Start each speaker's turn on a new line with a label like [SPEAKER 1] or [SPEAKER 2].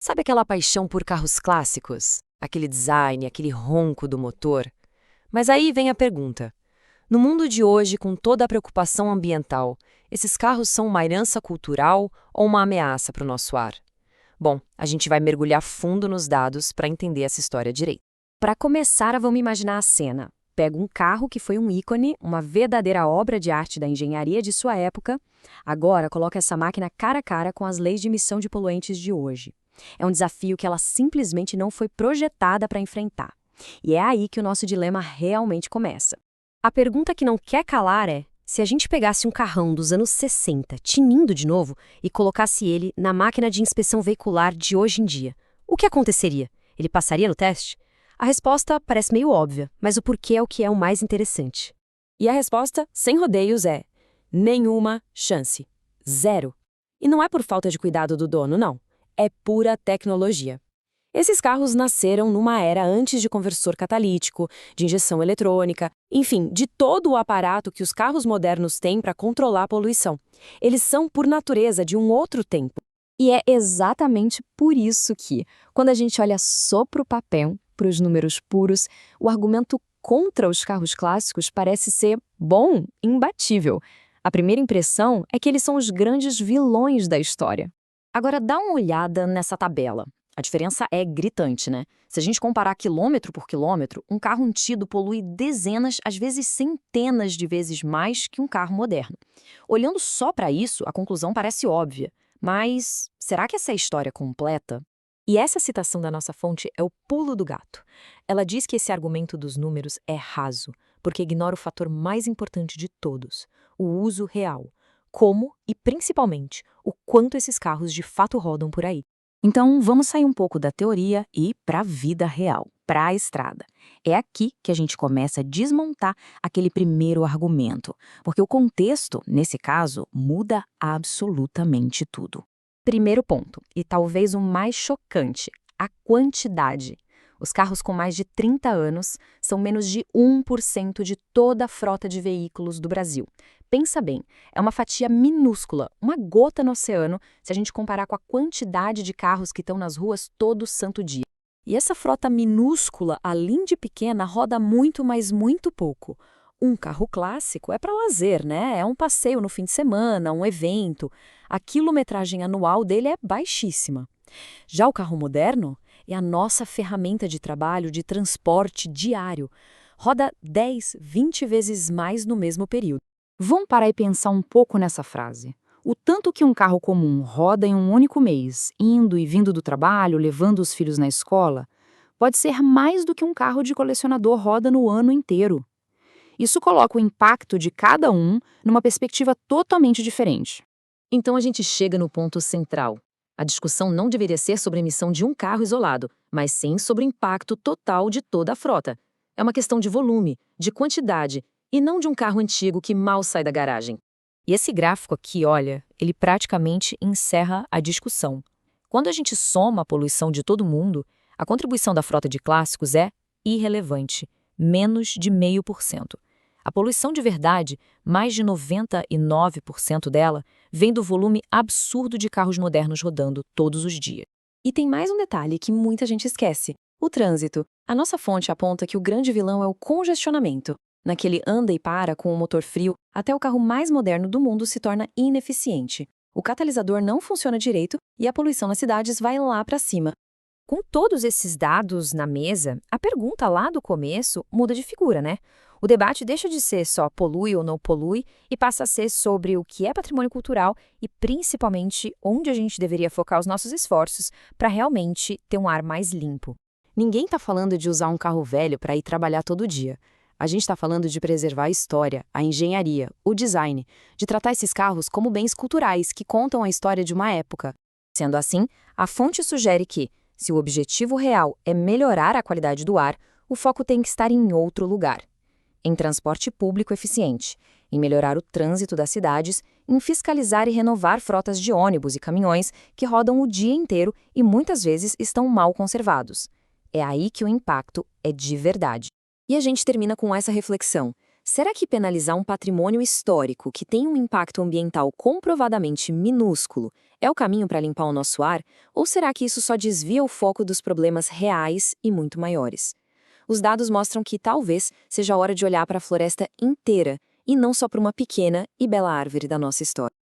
[SPEAKER 1] Sabe aquela paixão por carros clássicos? Aquele design, aquele ronco do motor? Mas aí vem a pergunta. No mundo de hoje, com toda a preocupação ambiental, esses carros são uma herança cultural ou uma ameaça para o nosso ar? Bom, a gente vai mergulhar fundo nos dados para entender essa história direito.
[SPEAKER 2] Para começar, vamos imaginar a cena. Pega um carro que foi um ícone, uma verdadeira obra de arte da engenharia de sua época. Agora, coloca essa máquina cara a cara com as leis de emissão de poluentes de hoje. É um desafio que ela simplesmente não foi projetada para enfrentar. E é aí que o nosso dilema realmente começa. A pergunta que não quer calar é: se a gente pegasse um carrão dos anos 60, tinindo de novo, e colocasse ele na máquina de inspeção veicular de hoje em dia, o que aconteceria? Ele passaria no teste? A resposta parece meio óbvia, mas o porquê é o que é o mais interessante.
[SPEAKER 3] E a resposta, sem rodeios, é: nenhuma chance. Zero. E não é por falta de cuidado do dono, não. É pura tecnologia. Esses carros nasceram numa era antes de conversor catalítico, de injeção eletrônica, enfim, de todo o aparato que os carros modernos têm para controlar a poluição. Eles são, por natureza, de um outro tempo.
[SPEAKER 2] E é exatamente por isso que, quando a gente olha só para o papel, para os números puros, o argumento contra os carros clássicos parece ser, bom, imbatível. A primeira impressão é que eles são os grandes vilões da história. Agora dá uma olhada nessa tabela. A diferença é gritante, né? Se a gente comparar quilômetro por quilômetro, um carro antigo polui dezenas, às vezes centenas de vezes mais que um carro moderno. Olhando só para isso, a conclusão parece óbvia. Mas será que essa é a história completa?
[SPEAKER 3] E essa citação da nossa fonte é o pulo do gato. Ela diz que esse argumento dos números é raso, porque ignora o fator mais importante de todos, o uso real. Como e, principalmente, o quanto esses carros de fato rodam por aí.
[SPEAKER 2] Então, vamos sair um pouco da teoria e ir para a vida real, para a estrada. É aqui que a gente começa a desmontar aquele primeiro argumento, porque o contexto, nesse caso, muda absolutamente tudo. Primeiro ponto, e talvez o mais chocante, a quantidade. Os carros com mais de 30 anos são menos de 1% de toda a frota de veículos do Brasil. Pensa bem, é uma fatia minúscula, uma gota no oceano, se a gente comparar com a quantidade de carros que estão nas ruas todo santo dia.
[SPEAKER 3] E essa frota minúscula, além de pequena, roda muito, mas muito pouco. Um carro clássico é para lazer, né? É um passeio no fim de semana, um evento. A quilometragem anual dele é baixíssima. Já o carro moderno é a nossa ferramenta de trabalho, de transporte diário. Roda 10, 20 vezes mais no mesmo período.
[SPEAKER 2] Vamos parar e pensar um pouco nessa frase. O tanto que um carro comum roda em um único mês, indo e vindo do trabalho, levando os filhos na escola, pode ser mais do que um carro de colecionador roda no ano inteiro. Isso coloca o impacto de cada um numa perspectiva totalmente diferente.
[SPEAKER 3] Então a gente chega no ponto central. A discussão não deveria ser sobre a emissão de um carro isolado, mas sim sobre o impacto total de toda a frota. É uma questão de volume, de quantidade, e não de um carro antigo que mal sai da garagem. E esse gráfico aqui, olha, ele praticamente encerra a discussão. Quando a gente soma a poluição de todo mundo, a contribuição da frota de clássicos é irrelevante, menos de 0,5%. A poluição de verdade, mais de 99% dela, vem do volume absurdo de carros modernos rodando todos os dias. E tem mais um detalhe que muita gente esquece: o trânsito. A nossa fonte aponta que o grande vilão é o congestionamento. Naquele anda e para com o motor frio, até o carro mais moderno do mundo se torna ineficiente. O catalisador não funciona direito e a poluição nas cidades vai lá para cima.
[SPEAKER 1] Com todos esses dados na mesa, a pergunta lá do começo muda de figura, né? O debate deixa de ser só polui ou não polui e passa a ser sobre o que é patrimônio cultural e, principalmente, onde a gente deveria focar os nossos esforços para realmente ter um ar mais limpo.
[SPEAKER 3] Ninguém está falando de usar um carro velho para ir trabalhar todo dia. A gente está falando de preservar a história, a engenharia, o design, de tratar esses carros como bens culturais que contam a história de uma época.
[SPEAKER 1] Sendo assim, a fonte sugere que, se o objetivo real é melhorar a qualidade do ar, o foco tem que estar em outro lugar. Em transporte público eficiente, em melhorar o trânsito das cidades, em fiscalizar e renovar frotas de ônibus e caminhões que rodam o dia inteiro e muitas vezes estão mal conservados. É aí que o impacto é de verdade. E a gente termina com essa reflexão. Será que penalizar um patrimônio histórico que tem um impacto ambiental comprovadamente minúsculo é o caminho para limpar o nosso ar? Ou será que isso só desvia o foco dos problemas reais e muito maiores? Os dados mostram que talvez seja a hora de olhar para a floresta inteira e não só para uma pequena e bela árvore da nossa história.